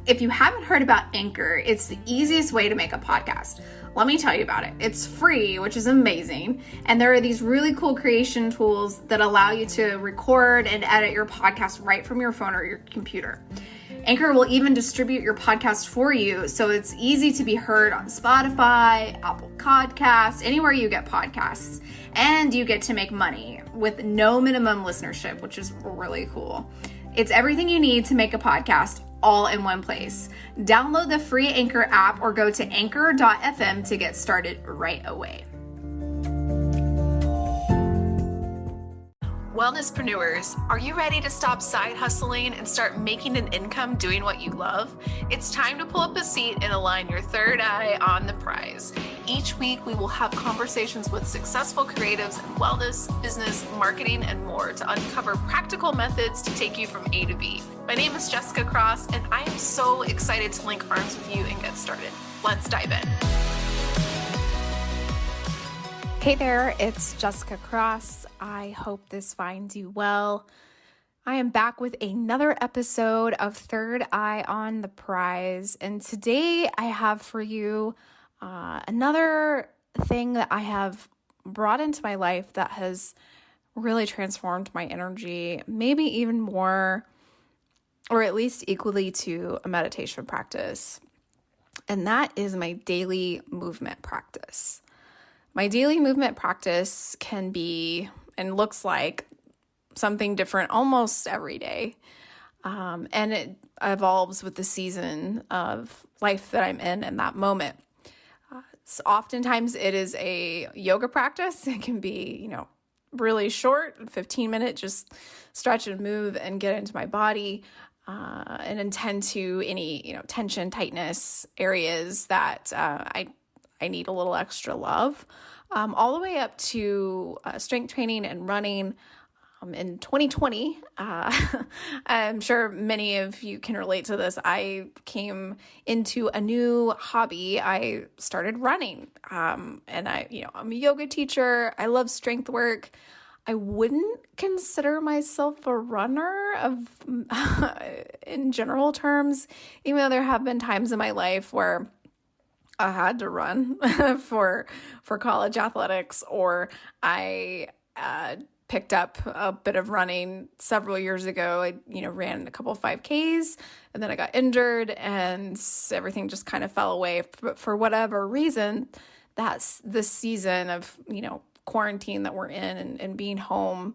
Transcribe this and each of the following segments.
If you haven't heard about Anchor, it's the easiest way to make a podcast. Let me tell you about it. It's free, which is amazing. And there are these really cool creation tools that allow you to record and edit your podcast right from your phone or your computer. Anchor will even distribute your podcast for you, so it's easy to be heard on Spotify, Apple Podcasts, anywhere you get podcasts. And you get to make money with no minimum listenership, which is really cool. It's everything you need to make a podcast all in one place. Download the free Anchor app or go to anchor.fm to get started right away. Wellnesspreneurs, are you ready to stop side hustling and start making an income doing what you love? It's time to pull up a seat and align your third eye on the prize. Each week, we will have conversations with successful creatives in wellness, business, marketing, and more to uncover practical methods to take you from A to B. My name is Jessica Cross, and I am so excited to link arms with you and get started. Let's dive in. Hey there, it's Jessica Cross. I hope this finds you well. I am back with another episode of Third Eye on the Prize, and today I have for you another thing that I have brought into my life that has really transformed my energy, maybe even more, or at least equally to a meditation practice, and that is my daily movement practice. My daily movement practice can be and looks like something different almost every day. And it evolves with the season of life that I'm in that moment. So oftentimes it is a yoga practice. It can be, really short, 15-minute, just stretch and move and get into my body and attend to any, tension, tightness areas that I need a little extra love, all the way up to strength training and running. In 2020, I'm sure many of you can relate to this. I came into a new hobby. I started running, and I'm a yoga teacher. I love strength work. I wouldn't consider myself a runner in general terms, even though there have been times in my life where I had to run for college athletics, or I picked up a bit of running several years ago. I ran a couple of 5Ks, and then I got injured, and everything just kind of fell away. But for whatever reason, that's this season of quarantine that we're in and being home.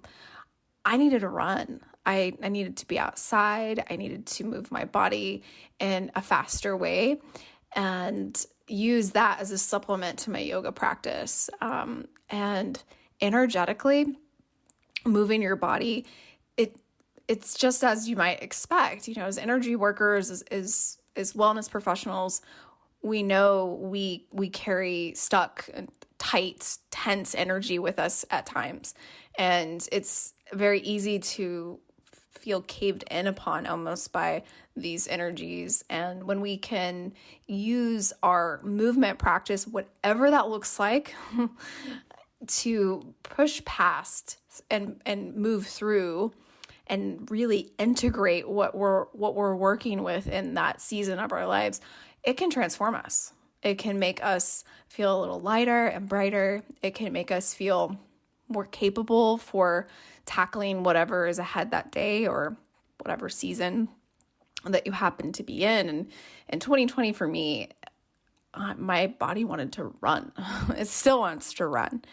I needed to run. I needed to be outside. I needed to move my body in a faster way, and use that as a supplement to my yoga practice. And energetically, moving your body, it's just as you might expect. As energy workers, as wellness professionals, we know we carry stuck, tight, tense energy with us at times, and it's very easy to feel caved in upon almost by these energies. And when we can use our movement practice, whatever that looks like, to push past and move through and really integrate what we're working with in that season of our lives, it can transform us. It can make us feel a little lighter and brighter. It can make us feel more capable for tackling whatever is ahead that day or whatever season that you happen to be in. And in 2020 for me, my body wanted to run. It still wants to run.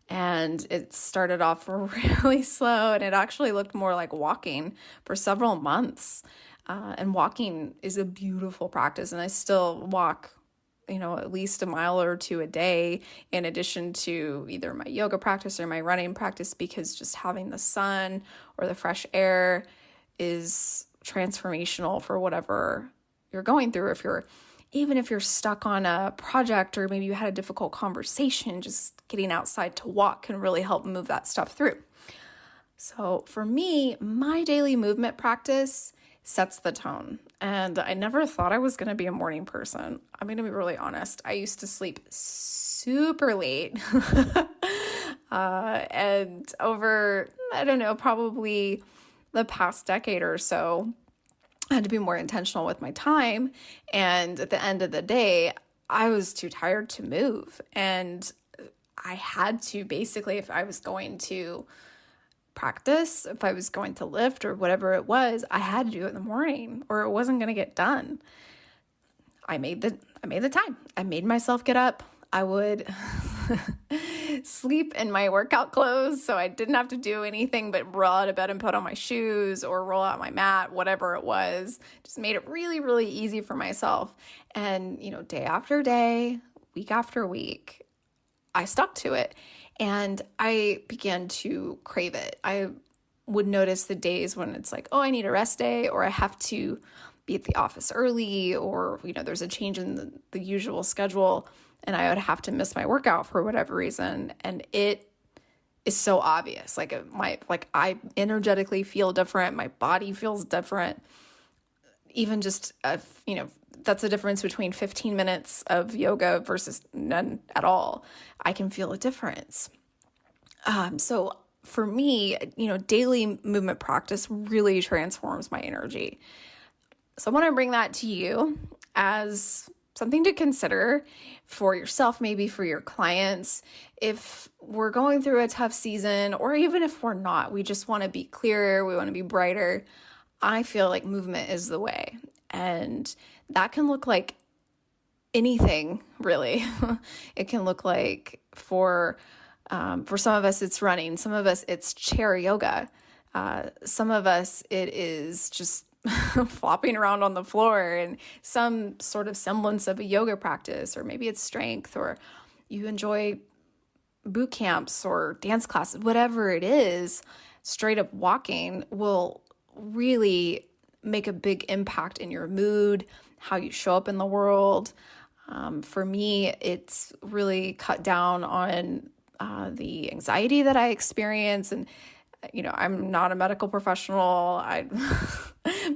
And it started off really slow, and it actually looked more like walking for several months. And walking is a beautiful practice. And I still walk, at least a mile or two a day, in addition to either my yoga practice or my running practice, because just having the sun or the fresh air is transformational for whatever you're going through. Even if you're stuck on a project, or maybe you had a difficult conversation, just getting outside to walk can really help move that stuff through. So for me, my daily movement practice sets the tone. And I never thought I was going to be a morning person. I'm going to be really honest. I used to sleep super late. And over, probably the past decade or so, I had to be more intentional with my time. And at the end of the day, I was too tired to move. And I had to basically, if I was going to practice, if I was going to lift or whatever it was, I had to do it in the morning or it wasn't going to get done. I made the time. I made myself get up. I would sleep in my workout clothes so I didn't have to do anything but roll out of bed and put on my shoes or roll out my mat, whatever it was. Just made it really, really easy for myself. And, day after day, week after week, I stuck to it and I began to crave it. I would notice the days when it's like, oh, I need a rest day, or I have to be at the office early, or, there's a change in the usual schedule and I would have to miss my workout for whatever reason. And it is so obvious. I energetically feel different. My body feels different. Even just, that's the difference between 15 minutes of yoga versus none at all. I can feel a difference. So for me, daily movement practice really transforms my energy. So I want to bring that to you as something to consider for yourself, maybe for your clients. If we're going through a tough season, or even if we're not, we just want to be clearer, we want to be brighter. I feel like movement is the way. And that can look like anything, really. It can look like for some of us, it's running. Some of us, it's chair yoga. Some of us, it is just flopping around on the floor and some sort of semblance of a yoga practice, or maybe it's strength, or you enjoy boot camps or dance classes, whatever it is. Straight up walking will really make a big impact in your mood, how you show up in the world. For me, it's really cut down on the anxiety that I experience. And I'm not a medical professional.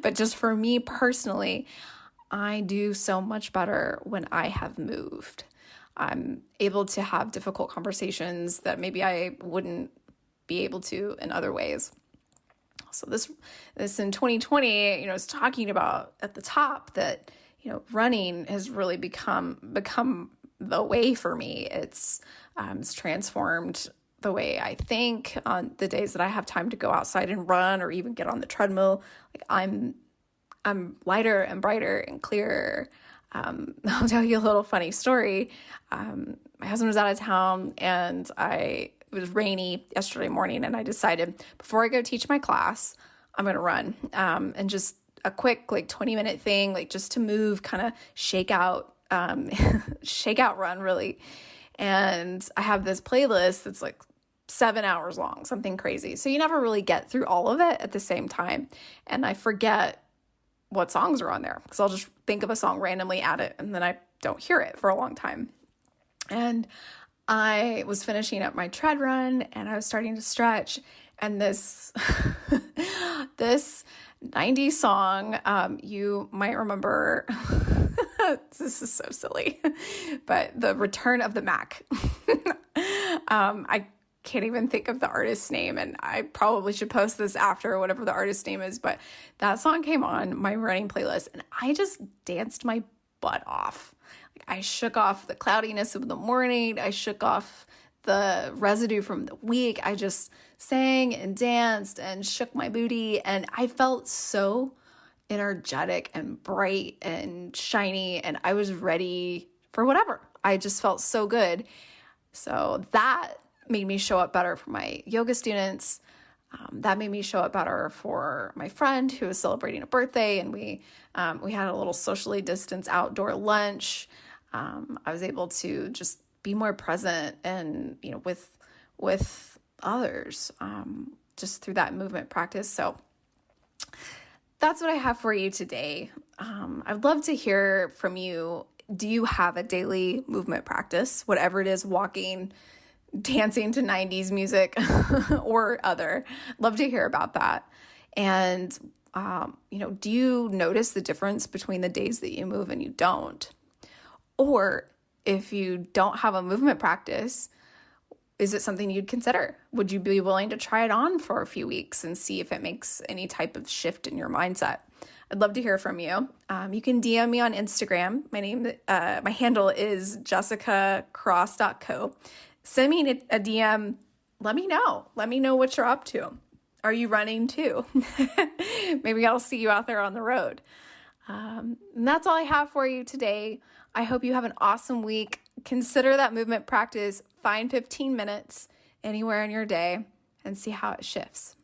But just for me personally, I do so much better when I have moved. I'm able to have difficult conversations that maybe I wouldn't be able to in other ways. So this in 2020, is talking about at the top that, running has really become the way for me. It's transformed the way I think. On the days that I have time to go outside and run or even get on the treadmill, I'm lighter and brighter and clearer. I'll tell you a little funny story. My husband was out of town and it was rainy yesterday morning, and I decided before I go teach my class, I'm going to run, and just a quick 20-minute thing, just to move, kind of shake out run really. And I have this playlist that's 7 hours long, something crazy. So you never really get through all of it at the same time. And I forget what songs are on there because I'll just think of a song randomly, add it, and then I don't hear it for a long time. And I was finishing up my tread run and I was starting to stretch, and this 90s song, you might remember, this is so silly, but The Return of the Mac. I can't even think of the artist's name, and I probably should post this after, whatever the artist's name is, but that song came on my running playlist and I just danced my butt off. I shook off the cloudiness of the morning. I shook off the residue from the week. I just sang and danced and shook my booty, and I felt so energetic and bright and shiny, and I was ready for whatever. I just felt so good. So that made me show up better for my yoga students. That made me show up better for my friend who was celebrating a birthday, and we had a little socially distanced outdoor lunch. I was able to just be more present and, with others, just through that movement practice. So that's what I have for you today. I'd love to hear from you. Do you have a daily movement practice, whatever it is, walking, dancing to 90s music or other? Love to hear about that. And, do you notice the difference between the days that you move and you don't? Or if you don't have a movement practice, Is it something you'd consider? Would you be willing to try it on for a few weeks and see if it makes any type of shift in your mindset? I'd love to hear from you. You can DM me on Instagram. My handle is jessicacross.co. Send me a DM. Let me know. Let me know what you're up to. Are you running too? Maybe I'll see you out there on the road. And that's all I have for you today. I hope you have an awesome week. Consider that movement practice. Find 15 minutes anywhere in your day and see how it shifts.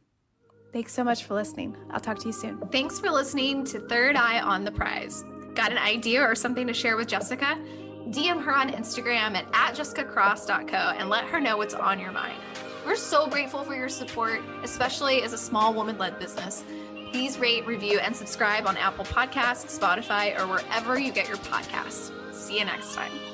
Thanks so much for listening. I'll talk to you soon. Thanks for listening to Third Eye on the Prize. Got an idea or something to share with Jessica? DM her on Instagram at @jessicacross.co and let her know what's on your mind. We're so grateful for your support, especially as a small woman-led business. Please rate, review, and subscribe on Apple Podcasts, Spotify, or wherever you get your podcasts. See you next time.